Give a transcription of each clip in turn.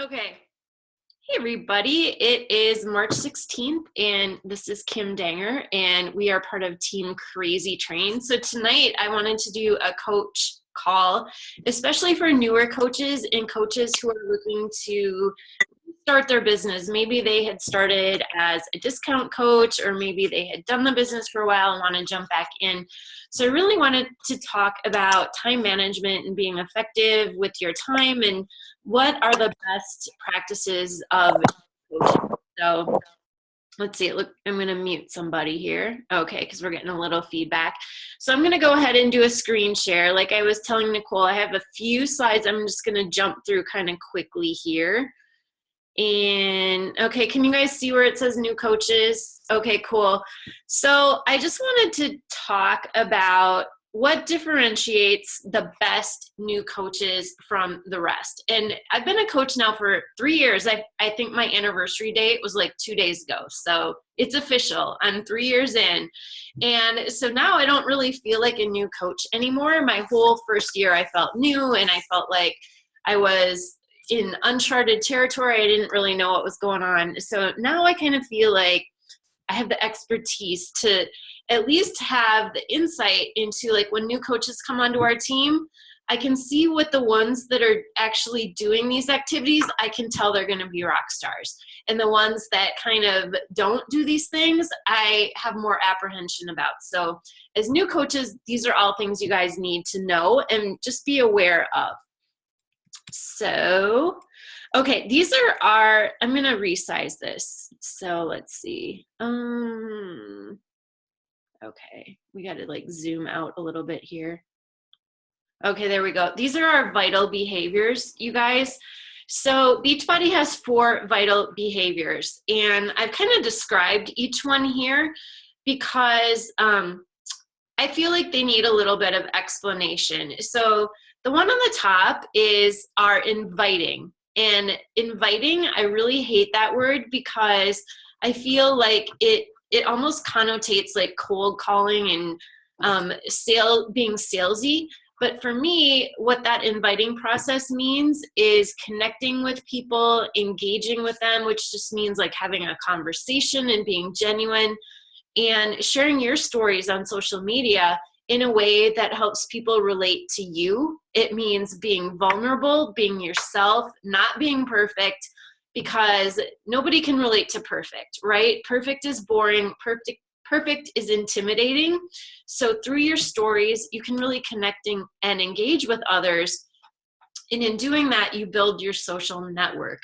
Okay. Hey, everybody. It is March 16th, and this is Kim Danger, and we are part of Team Crazy Train. So tonight I wanted to do a coach call, especially for newer coaches and coaches who are looking to start their business. Maybe they had started as a discount coach, or maybe they had done the business for a while and want to jump back in. So I really wanted to talk about time management and being effective with your time and what are the best practices of coaching. So let's see, look, I'm going to mute somebody here. Okay, because we're getting a little feedback. So I'm going to go ahead and do a screen share. Like I was telling Nicole, I have a few slides I'm just going to jump through kind of quickly here. And okay, can you guys see where it says new coaches? Okay, cool. So I just wanted to talk about what differentiates the best new coaches from the rest. And I've been a coach now for 3 years. I think my anniversary date was like 2 days ago. So it's official. I'm 3 years in. And so now I don't really feel like a new coach anymore. My whole first year I felt new and I felt like I was in uncharted territory. I didn't really know what was going on. So now I kind of feel like I have the expertise to at least have the insight into, like, when new coaches come onto our team, I can see what the ones that are actually doing these activities, I can tell they're going to be rock stars. And the ones that kind of don't do these things, I have more apprehension about. So as new coaches, these are all things you guys need to know and just be aware of. So, okay, these are our, I'm going to resize this. So let's see. Okay, we got to like zoom out a little bit here. Okay, there we go. These are our vital behaviors, you guys. So Beachbody has 4 vital behaviors, and I've kind of described each one here because I feel like they need a little bit of explanation. So the one on the top is our inviting. And inviting, I really hate that word because I feel like it almost connotates like cold calling and being salesy. But for me, what that inviting process means is connecting with people, engaging with them, which just means like having a conversation and being genuine, and sharing your stories on social media in a way that helps people relate to you. It means being vulnerable, being yourself, not being perfect, because nobody can relate to perfect, right? Perfect is boring. Perfect is intimidating. So through your stories, you can really connect and engage with others. And in doing that, you build your social network.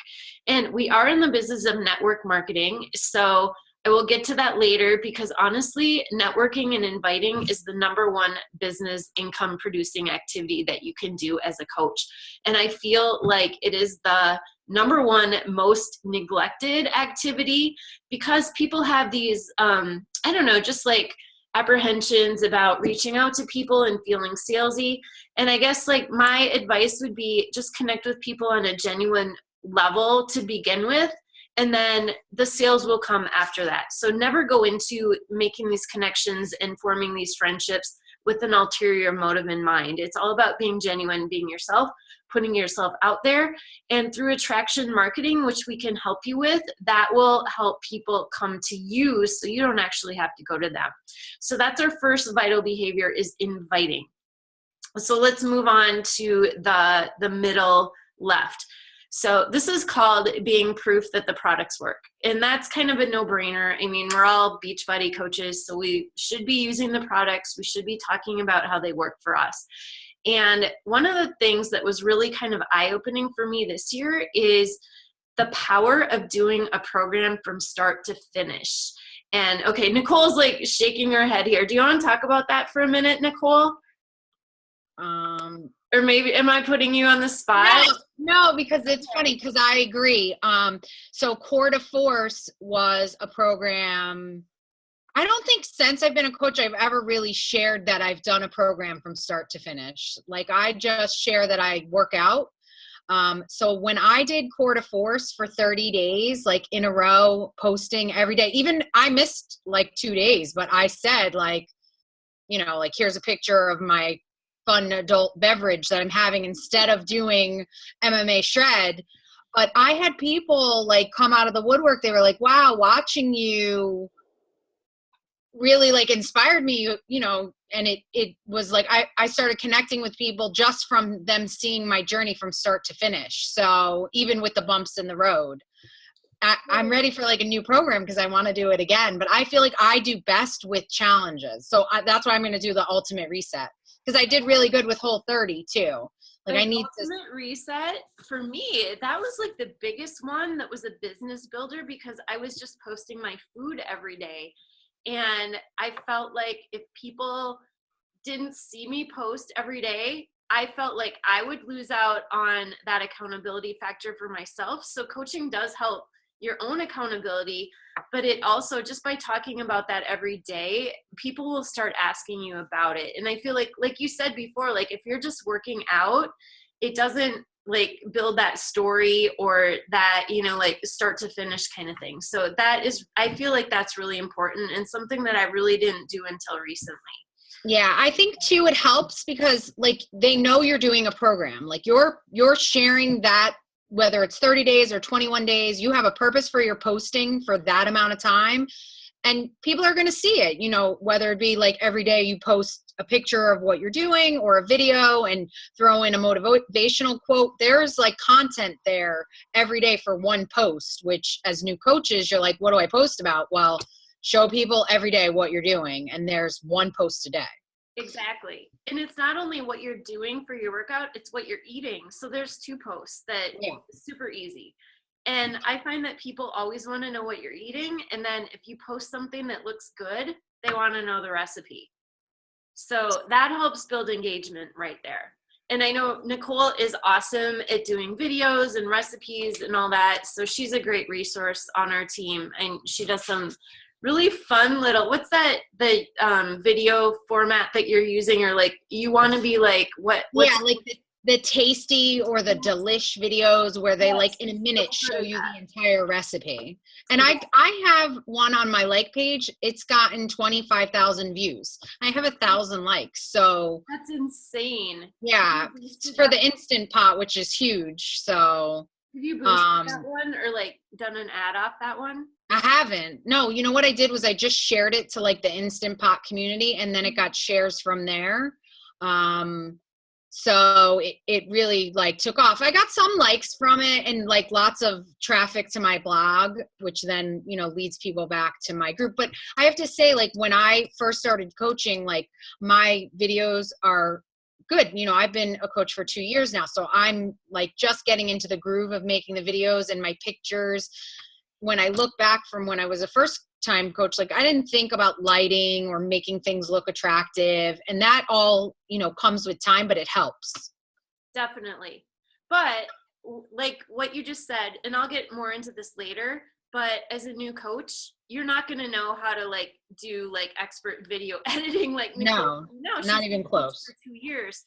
And we are in the business of network marketing. So I will get to that later because honestly, networking and inviting is the #1 business income producing activity that you can do as a coach. And I feel like it is the #1 most neglected activity because people have these, I don't know, just like apprehensions about reaching out to people and feeling salesy. And I guess like my advice would be just connect with people on a genuine level to begin with. And then the sales will come after that. So never go into making these connections and forming these friendships with an ulterior motive in mind. It's all about being genuine, being yourself, putting yourself out there. And through attraction marketing, which we can help you with, that will help people come to you so you don't actually have to go to them. So that's our first vital behavior, is inviting. So let's move on to the middle left. So this is called being proof that the products work. And that's kind of a no-brainer. I mean, we're all Beachbody coaches, so we should be using the products. We should be talking about how they work for us. And one of the things that was really kind of eye-opening for me this year is the power of doing a program from start to finish. And okay, Nicole's like shaking her head here. Do you want to talk about that for a minute, Nicole? Or maybe, am I putting you on the spot? No, because it's funny, because I agree. So Core to Force was a program. I don't think since I've been a coach, I've ever really shared that I've done a program from start to finish. Like, I just share that I work out. So when I did Core to Force for 30 days, like in a row, posting every day, even I missed like 2 days, but I said like, like, here's a picture of my fun adult beverage that I'm having instead of doing MMA Shred. But I had people like come out of the woodwork. They were like, wow, watching you really like inspired me, you know, and it was like I started connecting with people just from them seeing my journey from start to finish. So even with the bumps in the road, I'm ready for like a new program because I want to do it again. But I feel like I do best with challenges. So that's why I'm going to do the ultimate reset, because I did really good with Whole30 too. Like I need ultimate reset for me, that was like the biggest one that was a business builder, because I was just posting my food every day. And I felt like if people didn't see me post every day, I felt like I would lose out on that accountability factor for myself. So coaching does help your own accountability, but it also, just by talking about that every day, people will start asking you about it. And I feel like you said before, like if you're just working out, it doesn't like build that story or that, you know, like start to finish kind of thing. So that is, I feel like that's really important and something that I really didn't do until recently. Yeah, I think too it helps because like they know you're doing a program. Like you're sharing that, whether it's 30 days or 21 days, you have a purpose for your posting for that amount of time, and people are going to see it, you know, whether it be like every day you post a picture of what you're doing or a video and throw in a motivational quote. There's like content there every day for one post, which as new coaches, you're like, what do I post about? Well, show people every day what you're doing, and there's one post a day. Exactly. And it's not only what you're doing for your workout, it's what you're eating. So there's 2 posts that super easy. And I find that people always want to know what you're eating. And then if you post something that looks good, they want to know the recipe. So that helps build engagement right there. And I know Nicole is awesome at doing videos and recipes and all that. So she's a great resource on our team. And she does some really fun little, what's that, the video format that you're using, or like you want to be like, what's like the tasty or the delish videos where they like in a minute show you the entire recipe. And I have one on my like page. It's gotten 25,000 views. I have 1,000 likes. So that's insane. Yeah, for the Instant Pot, which is huge. So have you boosted that one or like done an ad off that one? I haven't. No, you know what I did was I just shared it to like the Instant Pot community, and then it got shares from there. So it really like took off. I got some likes from it and like lots of traffic to my blog, which then, you know, leads people back to my group. But I have to say, like when I first started coaching, like my videos are good. You know, I've been a coach for 2 years now. So I'm like just getting into the groove of making the videos and my pictures. When I look back from when I was a first time coach, like I didn't think about lighting or making things look attractive, and that all, you know, comes with time, but it helps. Definitely. But like what you just said, and I'll get more into this later, but as a new coach, you're not going to know how to like do like expert video editing like Nicole. No, not even close. For 2 years.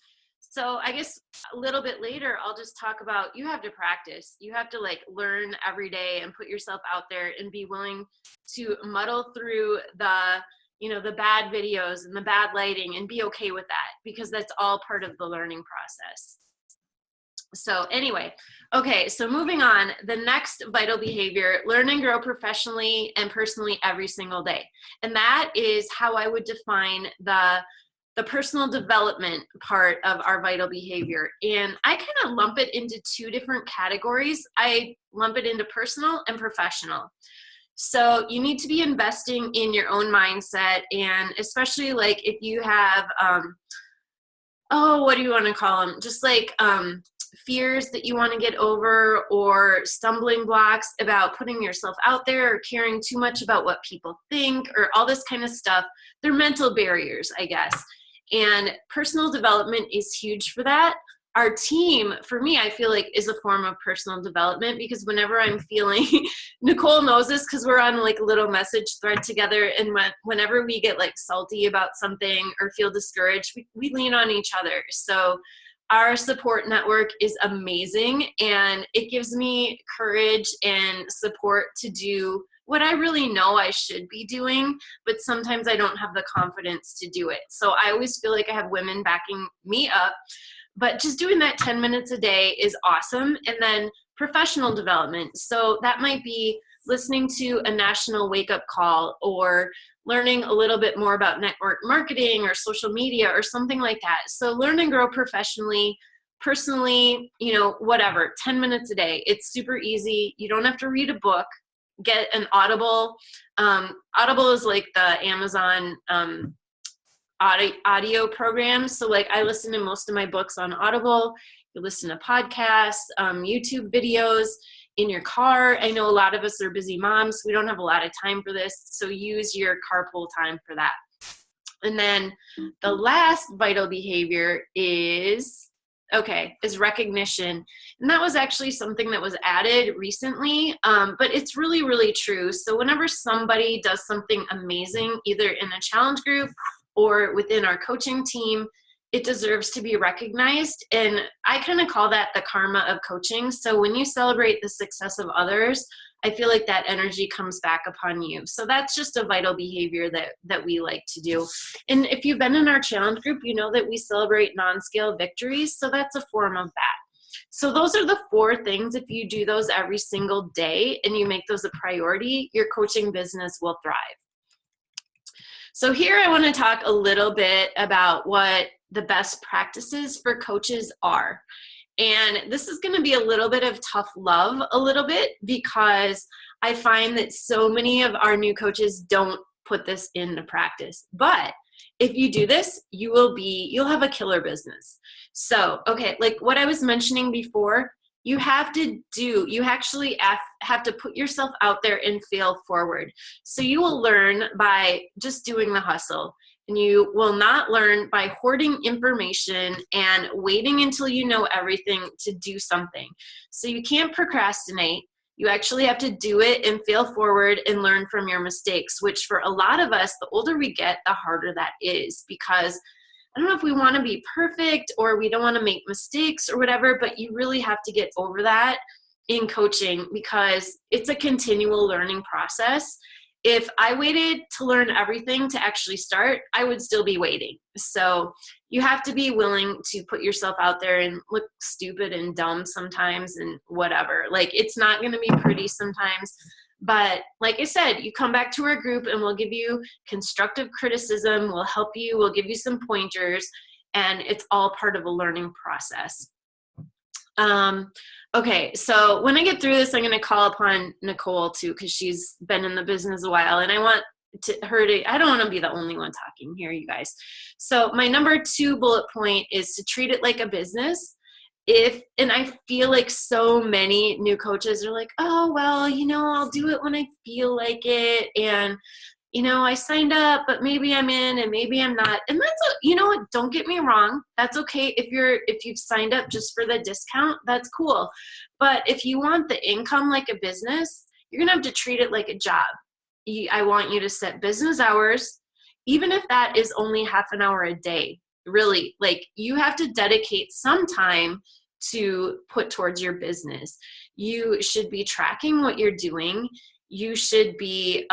So I guess a little bit later, I'll just talk about, you have to practice. You have to like learn every day and put yourself out there and be willing to muddle through the, you know, the bad videos and the bad lighting and be okay with that, because that's all part of the learning process. So anyway, okay, so moving on, the next vital behavior, learn and grow professionally and personally every single day. And that is how I would define the personal development part of our vital behavior. And I kind of lump it into 2 different categories. I lump it into personal and professional. So you need to be investing in your own mindset, and especially like if you have, what do you want to call them? Just like fears that you want to get over, or stumbling blocks about putting yourself out there, or caring too much about what people think, or all this kind of stuff. They're mental barriers, I guess. And personal development is huge for that. Our team, for me, I feel like is a form of personal development, because whenever I'm feeling, Nicole knows this because we're on like a little message thread together, and whenever we get like salty about something or feel discouraged, we lean on each other. So our support network is amazing, and it gives me courage and support to do what I really know I should be doing, but sometimes I don't have the confidence to do it. So I always feel like I have women backing me up, but just doing that 10 minutes a day is awesome. And then professional development. So that might be listening to a national wake-up call, or learning a little bit more about network marketing or social media or something like that. So learn and grow professionally, personally, you know, whatever, 10 minutes a day. It's super easy. You don't have to read a book. Get an Audible. Audible is like the Amazon audio program. So like I listen to most of my books on Audible. You listen to podcasts, YouTube videos in your car. I know a lot of us are busy moms. We don't have a lot of time for this. So use your carpool time for that. And then the last vital behavior is recognition. And that was actually something that was added recently, but it's really, really true. So whenever somebody does something amazing, either in a challenge group or within our coaching team, it deserves to be recognized. And I kind of call that the karma of coaching. So when you celebrate the success of others, I feel like that energy comes back upon you. So that's just a vital behavior that we like to do. And if you've been in our challenge group, you know that we celebrate non-scale victories. So that's a form of that. So those are the 4 things. If you do those every single day and you make those a priority, your coaching business will thrive. So here I want to talk a little bit about what the best practices for coaches are. And this is going to be a little bit of tough love a little bit, because I find that so many of our new coaches don't put this into practice. But if you do this, you'll have a killer business. So, okay, like what I was mentioning before, you actually have to put yourself out there and fail forward. So you will learn by just doing the hustle. And you will not learn by hoarding information and waiting until you know everything to do something. So you can't procrastinate. You actually have to do it and fail forward and learn from your mistakes, which for a lot of us, the older we get, the harder that is, because I don't know if we want to be perfect or we don't want to make mistakes or whatever, but you really have to get over that in coaching, because it's a continual learning process. If I waited to learn everything to actually start, I would still be waiting. So you have to be willing to put yourself out there and look stupid and dumb sometimes and whatever. Like, it's not going to be pretty sometimes. But like I said, you come back to our group and we'll give you constructive criticism. We'll help you. We'll give you some pointers. And it's all part of a learning process. Okay, so when I get through this, I'm going to call upon Nicole too, because she's been in the business a while, and I want I don't want to be the only one talking here, you guys. So my number 2 bullet point is to treat it like a business. And I feel like so many new coaches are like, oh, well, I'll do it when I feel like it. And I signed up, but maybe I'm in and maybe I'm not. And that's, what, don't get me wrong. That's okay. If you've signed up just for the discount, that's cool. But if you want the income like a business, you're going to have to treat it like a job. I want you to set business hours, even if that is only half an hour a day. Really, like, you have to dedicate some time to put towards your business. You should be tracking what you're doing. You should be,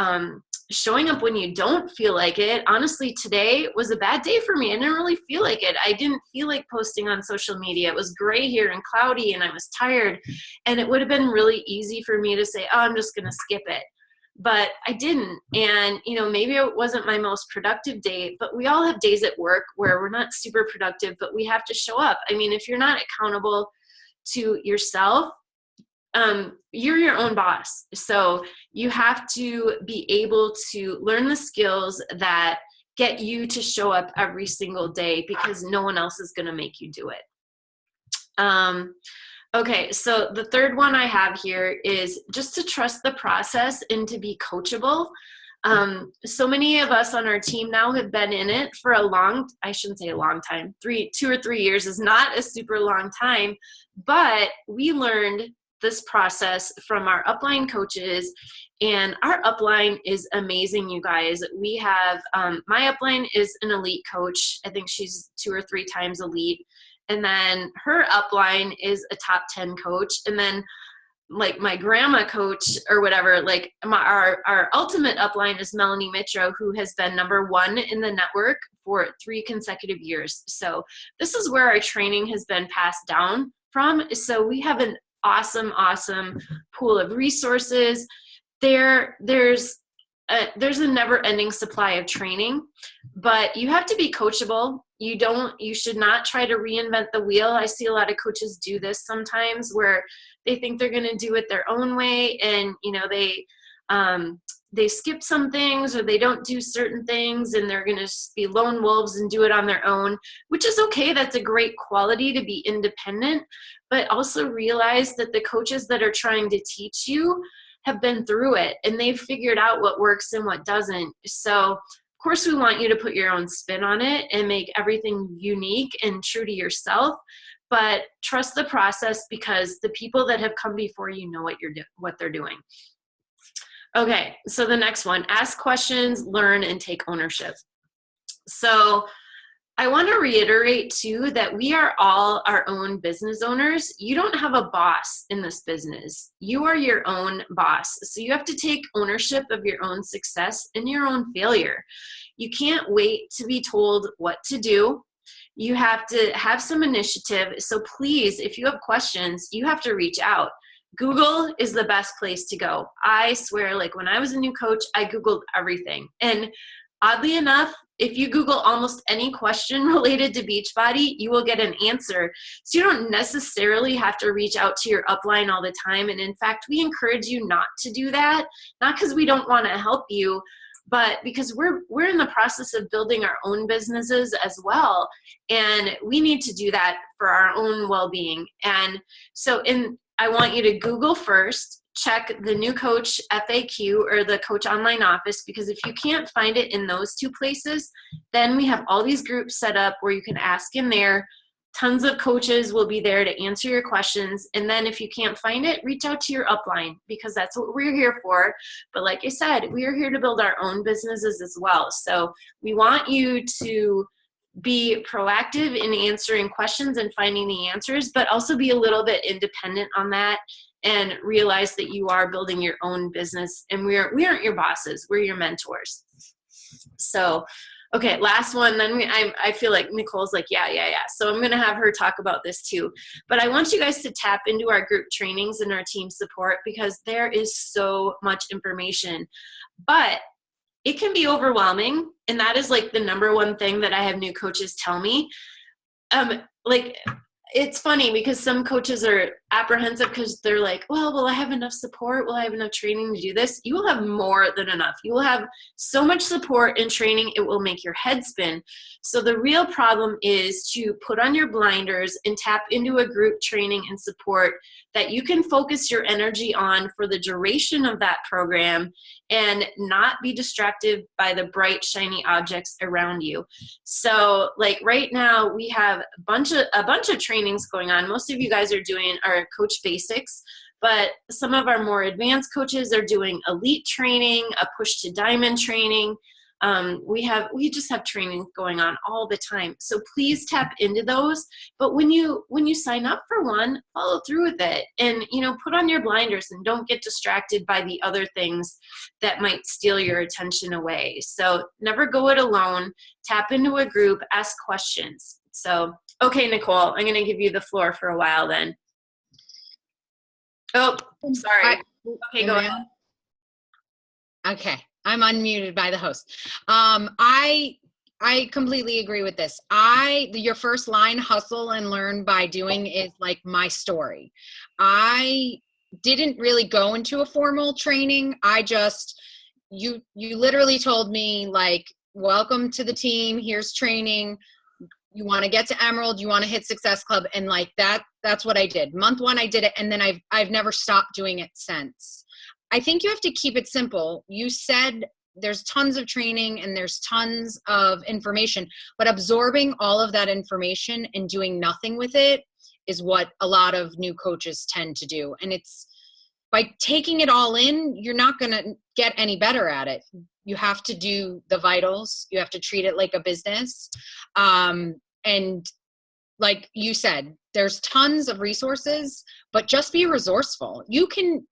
showing up when you don't feel like it. Honestly, today was a bad day for me. I didn't really feel like it. I didn't feel like posting on social media. It was gray here and cloudy and I was tired. And it would have been really easy for me to say, oh, I'm just going to skip it. But I didn't. And, maybe it wasn't my most productive day, but we all have days at work where we're not super productive, but we have to show up. I mean, if you're not accountable to yourself, you're your own boss. So you have to be able to learn the skills that get you to show up every single day, because no one else is going to make you do it. Okay, so the third one I have here is just to trust the process and to be coachable. So many of us on our team now have been in it for I shouldn't say a long time. 2 or 3 years is not a super long time, but we learned this process from our upline coaches, and our upline is amazing, you guys. We have, my upline is an elite coach. I think she's 2 or 3 times elite. And then her upline is a top 10 coach. And then like my grandma coach or whatever, like our ultimate upline is Melanie Mitro, who has been number 1 in the network for 3 consecutive years. So this is where our training has been passed down from. So we have an awesome pool of resources. There's a never-ending supply of training, but you have to be coachable. You should not try to reinvent the wheel. I see a lot of coaches do this sometimes where they think they're going to do it their own way, and they skip some things, or they don't do certain things, and they're going to just be lone wolves and do it on their own, which is okay. That's a great quality, to be independent, but also realize that the coaches that are trying to teach you have been through it, and they've figured out what works and what doesn't. So of course we want you to put your own spin on it and make everything unique and true to yourself, but trust the process, because the people that have come before you know what they're doing. Okay, so the next one, ask questions, learn, and take ownership. So I want to reiterate too that we are all our own business owners. You don't have a boss in this business. You are your own boss. So you have to take ownership of your own success and your own failure. You can't wait to be told what to do. You have to have some initiative. So please, if you have questions, you have to reach out. Google is the best place to go. I swear, like when I was a new coach, I Googled everything. And oddly enough, if you Google almost any question related to Beachbody, you will get an answer. So you don't necessarily have to reach out to your upline all the time. And in fact, we encourage you not to do that, not because we don't want to help you, but because we're in the process of building our own businesses as well. And we need to do that for our own well-being. And so I want you to Google first, check the New Coach FAQ or the Coach Online Office, because if you can't find it in those two places, then we have all these groups set up where you can ask in there. Tons of coaches will be there to answer your questions. And then if you can't find it, reach out to your upline, because that's what we're here for. But like I said, we are here to build our own businesses as well. So we want you to be proactive in answering questions and finding the answers, but also be a little bit independent on that and realize that you are building your own business, and we aren't your bosses, we're your mentors. So, okay, last one, then I feel like Nicole's like, yeah. So I'm going to have her talk about this too. But I want you guys to tap into our group trainings and our team support, because there is so much information. But it can be overwhelming, and that is like the number one thing that I have new coaches tell me. It's funny because some coaches are apprehensive because they're like, well, will I have enough support? Will I have enough training to do this? You will have more than enough. You will have so much support and training, it will make your head spin. So the real problem is to put on your blinders and tap into a group training and support that you can focus your energy on for the duration of that program and not be distracted by the bright, shiny objects around you. So like right now we have a bunch of trainings going on. Most of you guys are doing our Coach Basics, but some of our more advanced coaches are doing elite training, a push to diamond training. We just have training going on all the time. So please tap into those. But when you sign up for one, follow through with it, and put on your blinders and don't get distracted by the other things that might steal your attention away. So never go it alone. Tap into a group, ask questions. So, okay, Nicole, I'm going to give you the floor for a while then. Oh, sorry. Okay, go ahead. Okay. I'm unmuted by the host. I completely agree with this. Your first line, hustle and learn by doing, is like my story. I didn't really go into a formal training. You literally told me like, welcome to the team. Here's training. You want to get to Emerald, you want to hit Success Club. And like that's what I did. Month one, I did it. And then I've never stopped doing it since. I think you have to keep it simple. You said there's tons of training and there's tons of information, but absorbing all of that information and doing nothing with it is what a lot of new coaches tend to do. And it's by taking it all in, you're not going to get any better at it. You have to do the vitals. You have to treat it like a business. And like you said, there's tons of resources, but just be resourceful. You can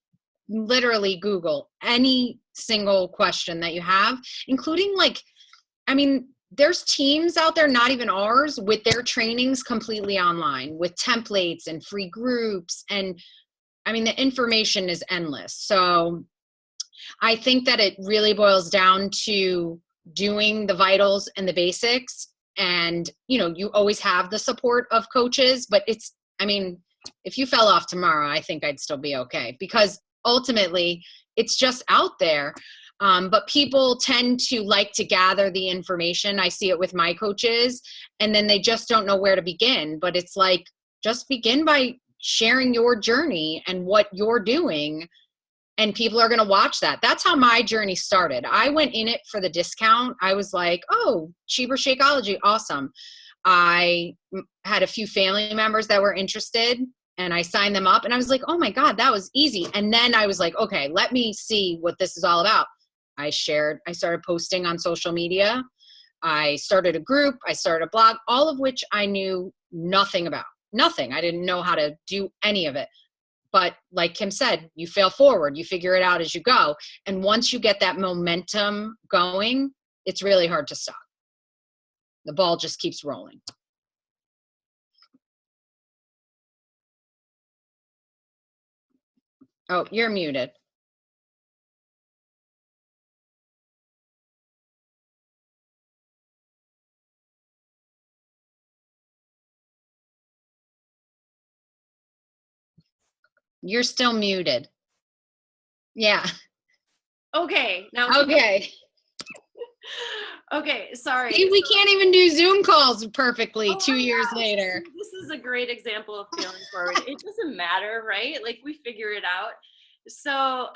literally Google any single question that you have, including there's teams out there, not even ours, with their trainings completely online with templates and free groups. And I mean, the information is endless. So I think that it really boils down to doing the vitals and the basics. And, you always have the support of coaches, but I mean, if you fell off tomorrow, I think I'd still be okay, because ultimately it's just out there. But people tend to like to gather the information. I see it with my coaches, and then they just don't know where to begin. But it's like, just begin by sharing your journey and what you're doing, and people are going to watch that. That's how my journey started. I went in it for the discount. I was like, oh, cheaper Shakeology, awesome. I had a few family members that were interested, and I signed them up, and I was like, oh my God, that was easy. And then I was like, okay, let me see what this is all about. I started posting on social media. I started a group. I started a blog, all of which I knew nothing about. Nothing. I didn't know how to do any of it. But like Kim said, you fail forward, you figure it out as you go. And once you get that momentum going, it's really hard to stop. The ball just keeps rolling. Oh, you're muted. You're still muted. Yeah. Okay. Now. Okay. Okay. Sorry. See, we can't even do Zoom calls perfectly 2 years later. This is a great example of failing forward. It doesn't matter, right? Like, we figure it out. So,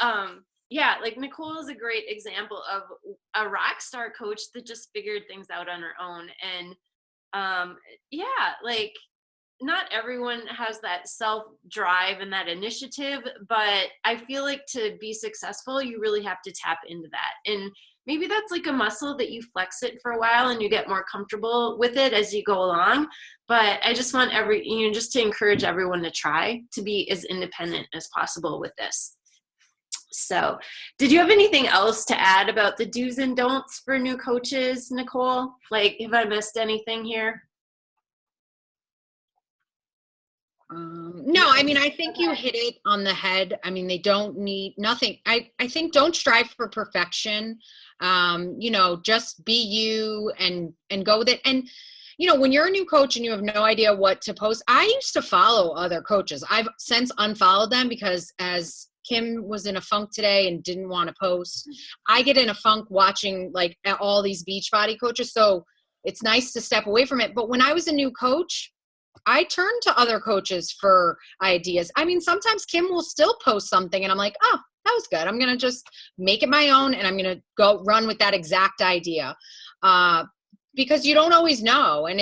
yeah, like Nicole is a great example of a rock star coach that just figured things out on her own. And yeah, like, not everyone has that self drive and that initiative, but I feel like to be successful, you really have to tap into that. And maybe that's like a muscle that you flex it for a while and you get more comfortable with it as you go along. But I just want just to encourage everyone to try to be as independent as possible with this. So, did you have anything else to add about the do's and don'ts for new coaches, Nicole? Like, have I missed anything here? No, I mean, I think you hit it on the head. I mean, they don't need nothing. I think don't strive for perfection. Just be you and go with it. And, when you're a new coach and you have no idea what to post, I used to follow other coaches. I've since unfollowed them because as Kim was in a funk today and didn't want to post, I get in a funk watching like all these Beachbody coaches. So it's nice to step away from it. But when I was a new coach, I turn to other coaches for ideas. I mean, sometimes Kim will still post something and I'm like, oh, that was good. I'm going to just make it my own and I'm going to go run with that exact idea. Because you don't always know. And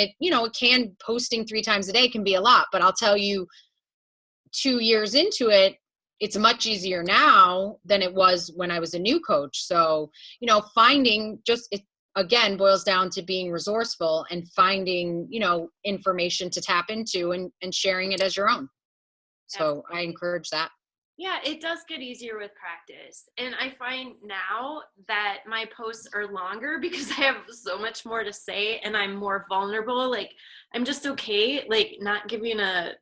posting 3 times a day can be a lot, but I'll tell you 2 years into it, it's much easier now than it was when I was a new coach. So, finding again, boils down to being resourceful and finding, information to tap into and sharing it as your own. So I encourage that. Yeah, it does get easier with practice. And I find now that my posts are longer because I have so much more to say and I'm more vulnerable. Like, I'm just okay, like, not giving a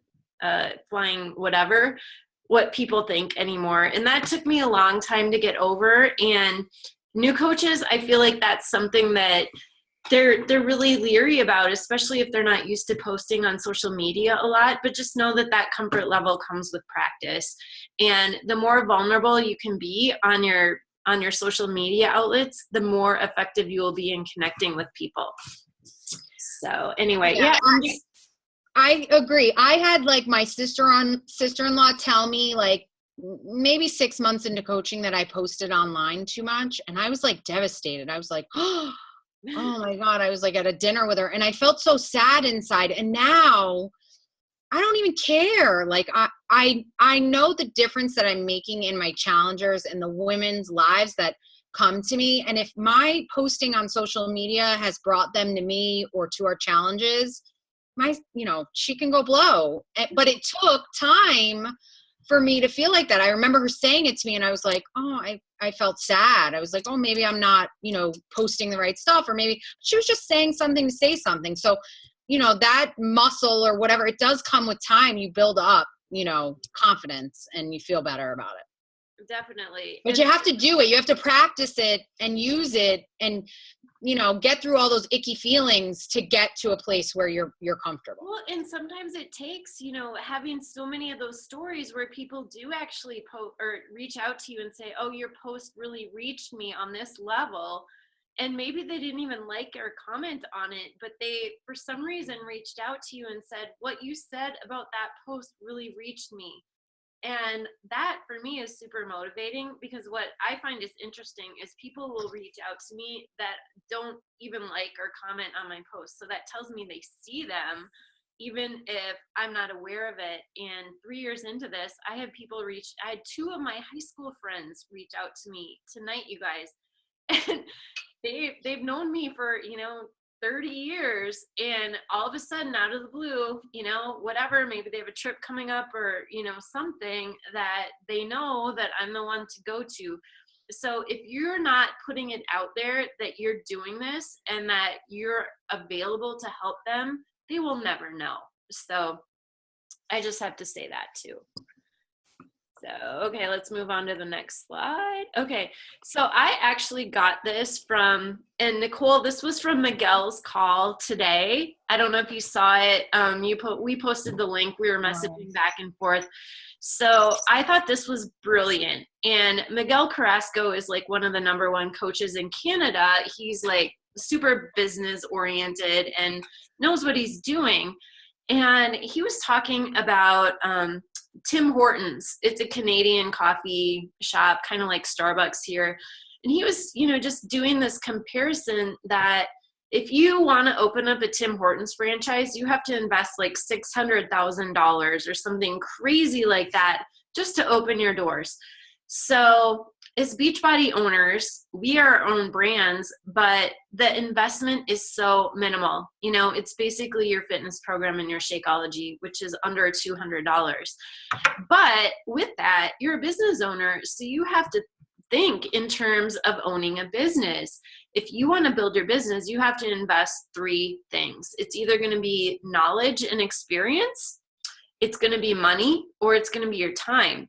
flying whatever what people think anymore. And that took me a long time to get over. And new coaches, I feel like that's something that they're really leery about, especially if they're not used to posting on social media a lot. But just know that comfort level comes with practice. And the more vulnerable you can be on your social media outlets, the more effective you will be in connecting with people. So anyway, yeah. I agree. I had like my sister-in-law tell me like maybe 6 months into coaching that I posted online too much. And I was like devastated. I was like, oh my God. I was like at a dinner with her and I felt so sad inside. And now I don't even care. Like I know the difference that I'm making in my challengers and the women's lives that come to me. And if my posting on social media has brought them to me or to our challenges, she can go blow. But it took time for me to feel like that. I remember her saying it to me and I was like, oh, I felt sad. I was like, oh, maybe I'm not, posting the right stuff, or maybe she was just saying something to say something. So, that muscle or whatever, it does come with time. You build up confidence, and you feel better about it. Definitely. But you have to do it. You have to practice it and use it and, get through all those icky feelings to get to a place where you're comfortable. Well, and sometimes it takes, having so many of those stories where people do actually or reach out to you and say, oh, your post really reached me on this level. And maybe they didn't even like or comment on it, but they, for some reason, reached out to you and said, what you said about that post really reached me. And that for me is super motivating, because what I find is interesting is people will reach out to me that don't even like or comment on my posts. So that tells me they see them, even if I'm not aware of it. And 3 years into this, I had 2 of my high school friends reach out to me tonight, you guys. And they've known me for, 30 years, and all of a sudden, out of the blue, whatever, maybe they have a trip coming up or, something that they know that I'm the one to go to. So if you're not putting it out there that you're doing this and that you're available to help them, they will never know. So I just have to say that too. So, okay, let's move on to the next slide. Okay, so I actually got this from, and Nicole, this was from Miguel's call today. I don't know if you saw it. We posted the link. We were messaging back and forth. So I thought this was brilliant. And Miguel Carrasco is like one of the #1 coaches in Canada. He's like super business oriented and knows what he's doing. And he was talking about Tim Hortons. It's a Canadian coffee shop, kind of like Starbucks here. And he was, just doing this comparison that if you want to open up a Tim Hortons franchise, you have to invest like $600,000 or something crazy like that just to open your doors. So as Beachbody owners, we are our own brands, but the investment is so minimal. It's basically your fitness program and your Shakeology, which is under $200. But with that, you're a business owner, so you have to think in terms of owning a business. If you want to build your business, you have to invest 3 things. It's either going to be knowledge and experience, it's going to be money, or it's going to be your time.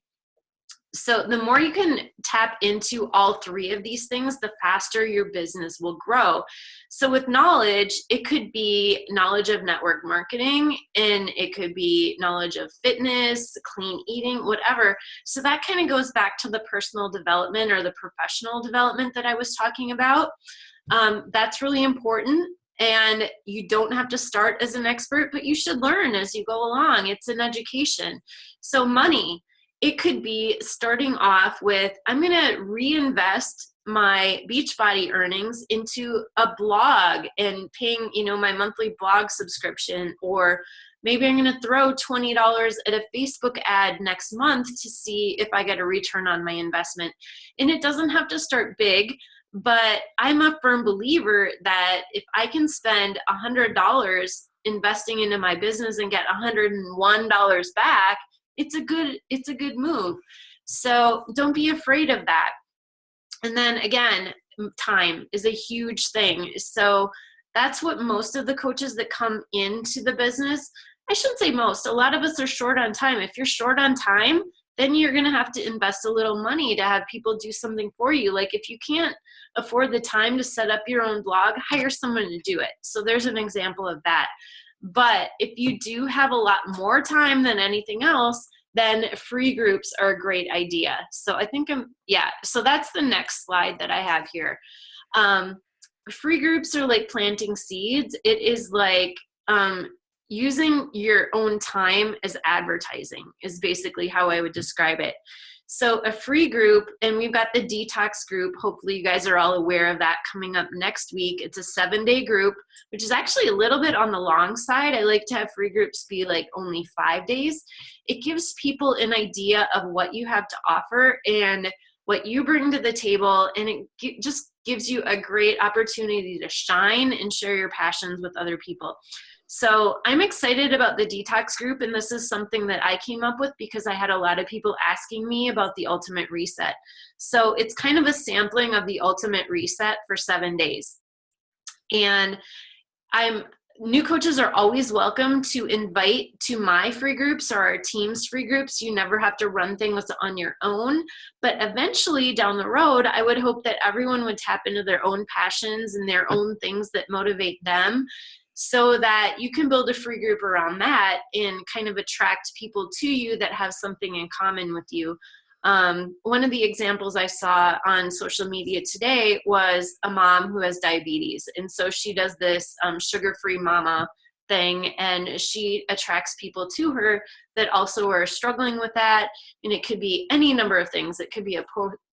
So the more you can tap into all 3 of these things, the faster your business will grow. So with knowledge, it could be knowledge of network marketing, and it could be knowledge of fitness, clean eating, whatever. So that kind of goes back to the personal development or the professional development that I was talking about. That's really important. And you don't have to start as an expert, but you should learn as you go along. It's an education. So money. It could be starting off with, I'm going to reinvest my Beachbody earnings into a blog and paying, my monthly blog subscription, or maybe I'm going to throw $20 at a Facebook ad next month to see if I get a return on my investment. And it doesn't have to start big, but I'm a firm believer that if I can spend $100 investing into my business and get $101 back, it's a good move. So don't be afraid of that. And then again, time is a huge thing. So that's what most of the coaches that come into the business, I shouldn't say most, a lot of us are short on time. If you're short on time, then you're going to have to invest a little money to have people do something for you. Like if you can't afford the time to set up your own blog, hire someone to do it. So there's an example of that. But if you do have a lot more time than anything else, then free groups are a great idea. So I think so that's the next slide that I have here. Free groups are like planting seeds. It is like using your own time as advertising is basically how I would describe it. So a free group, and we've got the detox group. Hopefully you guys are all aware of that coming up next week. It's a 7-day group, which is actually a little bit on the long side. I like to have free groups be like only 5 days. It gives people an idea of what you have to offer and what you bring to the table, and it just gives you a great opportunity to shine and share your passions with other people. So I'm excited about the detox group, and this is something that I came up with because I had a lot of people asking me about the Ultimate Reset. So it's kind of a sampling of the Ultimate Reset for 7 days. And I'm new coaches are always welcome to invite to my free groups or our team's free groups. You never have to run things on your own. But eventually down the road, I would hope that everyone would tap into their own passions and their own things that motivate them, so that you can build a free group around that and kind of attract people to you that have something in common with you. One of the examples I saw on social media today was a mom who has diabetes. And so she does this sugar-free mama thing, and she attracts people to her that also are struggling with that. And it could be any number of things. It could be a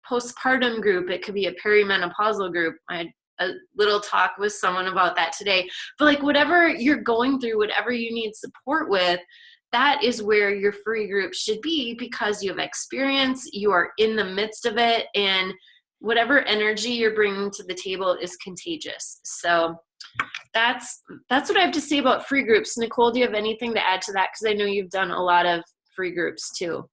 postpartum group. It could be a perimenopausal group. I had a little talk with someone about that today. But like whatever you're going through, whatever you need support with, that is where your free group should be, because you have experience, you are in the midst of it, and whatever energy you're bringing to the table is contagious. So that's what I have to say about free groups. Nicole, do you have anything to add to that? Because I know you've done a lot of free groups too.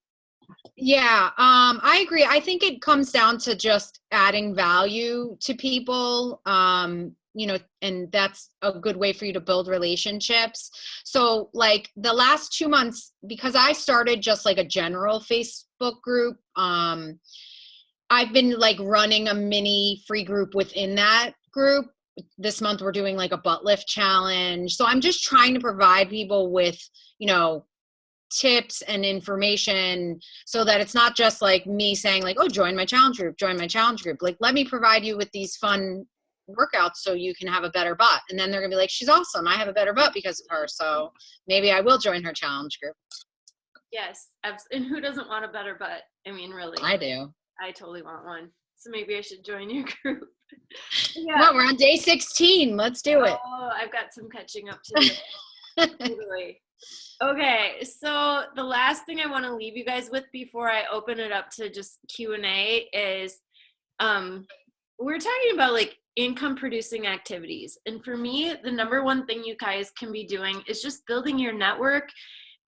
Yeah, I agree. I think it comes down to just adding value to people, and that's a good way for you to build relationships. So like the last 2 months, because I started just like a general Facebook group, I've been like running a mini free group within that group. This month we're doing like a butt lift challenge. So I'm just trying to provide people with, tips and information, so that it's not just like me saying like, oh, join my challenge group. Like, let me provide you with these fun workouts so you can have a better butt. And then they're gonna be like, she's awesome, I have a better butt because of her, so maybe I will join her challenge group. Yes, and who doesn't want a better butt? I mean, really. I do. I totally want one. So maybe I should join your group. Yeah. Well, we're on day 16. Let's do it. Oh, I've got some catching up to do. Totally. Okay, so the last thing I want to leave you guys with before I open it up to just Q&A is we're talking about like income producing activities. And for me, the number one thing you guys can be doing is just building your network.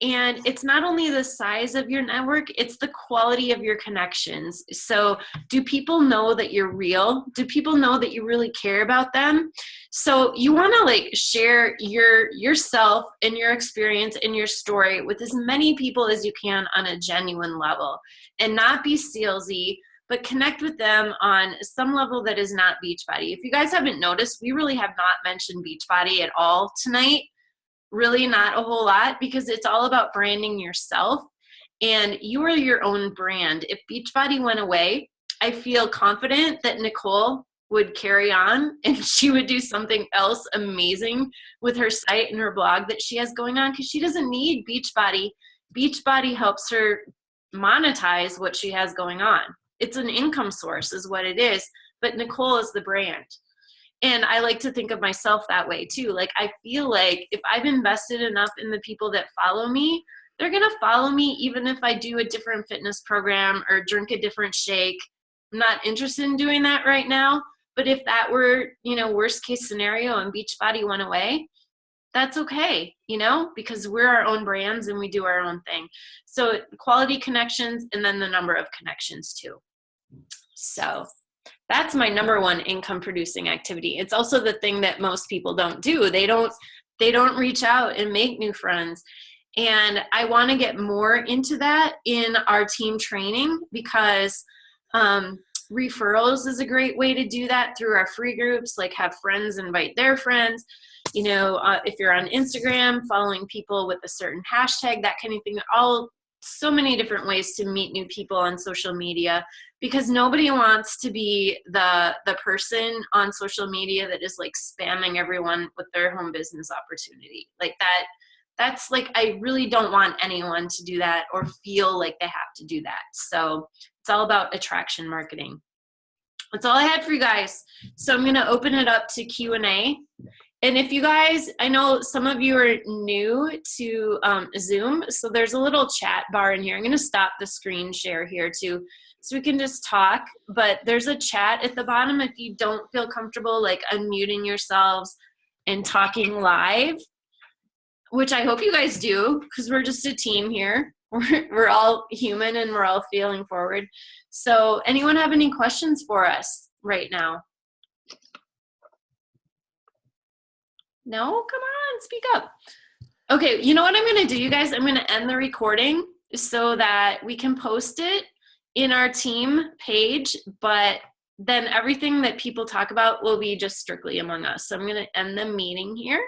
And it's not only the size of your network, it's the quality of your connections. So do people know that you're real? Do people know that you really care about them? So you want to like share yourself and your experience and your story with as many people as you can on a genuine level, and not be salesy, but connect with them on some level that is not Beachbody. If you guys haven't noticed, we really have not mentioned Beachbody at all tonight. Really not a whole lot, because it's all about branding yourself, and you are your own brand. If Beachbody went away, I feel confident that Nicole would carry on and she would do something else amazing with her site and her blog that she has going on, because she doesn't need Beachbody. Beachbody helps her monetize what she has going on. It's an income source is what it is, but Nicole is the brand. And I like to think of myself that way too. Like, I feel like if I've invested enough in the people that follow me, they're going to follow me even if I do a different fitness program or drink a different shake. I'm not interested in doing that right now. But if that were, worst case scenario and Beachbody went away, that's okay, because we're our own brands and we do our own thing. So quality connections, and then the number of connections too. So that's my number one income producing activity. It's also the thing that most people don't do. They don't reach out and make new friends. And I want to get more into that in our team training, because referrals is a great way to do that through our free groups, like have friends invite their friends. If you're on Instagram, following people with a certain hashtag, that kind of thing, so many different ways to meet new people on social media, because nobody wants to be the person on social media that is like spamming everyone with their home business opportunity. Like that's like, I really don't want anyone to do that or feel like they have to do that. So it's all about attraction marketing. That's all I had for you guys. So I'm going to open it up to Q&A. And if you guys, I know some of you are new to Zoom, so there's a little chat bar in here. I'm going to stop the screen share here too, so we can just talk. But there's a chat at the bottom if you don't feel comfortable like unmuting yourselves and talking live, which I hope you guys do, because we're just a team here. We're all human and we're all feeling forward. So anyone have any questions for us right now? No, come on, speak up. Okay, you know what I'm gonna do, you guys? I'm gonna end the recording so that we can post it in our team page, but then everything that people talk about will be just strictly among us. So I'm gonna end the meeting here.